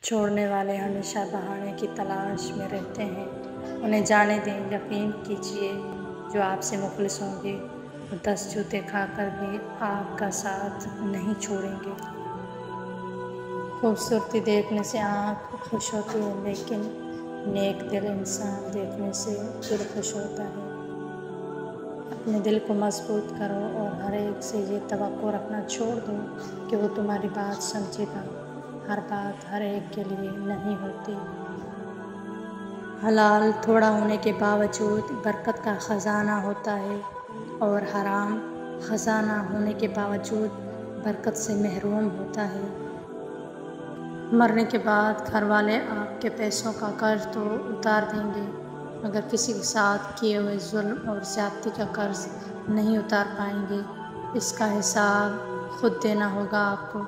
छोड़ने वाले हमेशा बहाने की तलाश में रहते हैं। उन्हें जाने दें, यकीन कीजिए जो आपसे मुखलिस होंगे वो 10 जूते खाकर भी आपका साथ नहीं छोड़ेंगे। खूबसूरती देखने से आँख खुश होती है, लेकिन नेक दिल इंसान देखने से दिल खुश होता है। अपने दिल को मजबूत करो और हर एक से ये तवक्को रखना छोड़ दो कि वो तुम्हारी बात समझेगा। हर बात हर एक के लिए नहीं होती। हलाल थोड़ा होने के बावजूद बरकत का ख़जाना होता है और हराम ख़जाना होने के बावजूद बरकत से महरूम होता है। मरने के बाद घर वाले आपके पैसों का कर्ज तो उतार देंगे, मगर किसी के साथ किए हुए जुल्म और ज़्यादती का कर्ज नहीं उतार पाएंगे। इसका हिसाब खुद देना होगा आपको।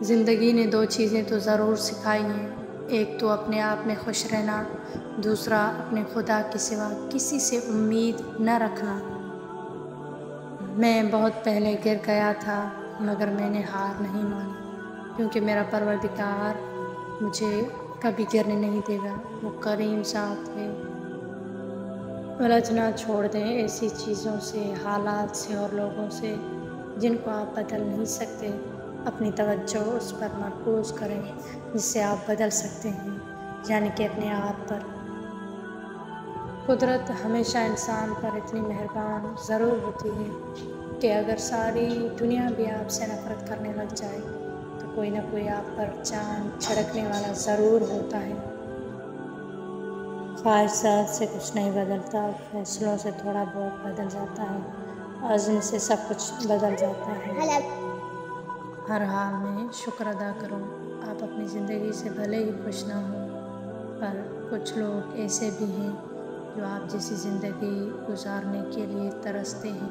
ज़िंदगी ने 2 चीज़ें तो ज़रूर सिखाई हैं, एक तो अपने आप में खुश रहना, दूसरा अपने खुदा के सिवा किसी से उम्मीद न रखना। मैं बहुत पहले गिर गया था, मगर मैंने हार नहीं मानी, क्योंकि मेरा परवरदिगार मुझे कभी गिरने नहीं देगा। वो करीम ज़ात है। उलझना छोड़ दें ऐसी चीज़ों से, हालात से और लोगों से जिनको आप बदल नहीं सकते। अपनी तवज्जो उस पर मरकूज़ करें जिससे आप बदल सकते हैं, यानी कि अपने आप पर। कुदरत हमेशा इंसान पर इतनी मेहरबान ज़रूर होती है कि अगर सारी दुनिया भी आपसे नफ़रत करने लग जाए तो कोई ना कोई आप पर जान छिड़कने वाला ज़रूर होता है। ख्वाहिशात से कुछ नहीं बदलता, फैसलों से थोड़ा बहुत बदल जाता है, अज़्म से सब कुछ बदल जाता है। हर हाल में शुक्र अदा करो। आप अपनी ज़िंदगी से भले ही खुश ना हो, पर कुछ लोग ऐसे भी हैं जो आप जैसी ज़िंदगी गुजारने के लिए तरसते हैं।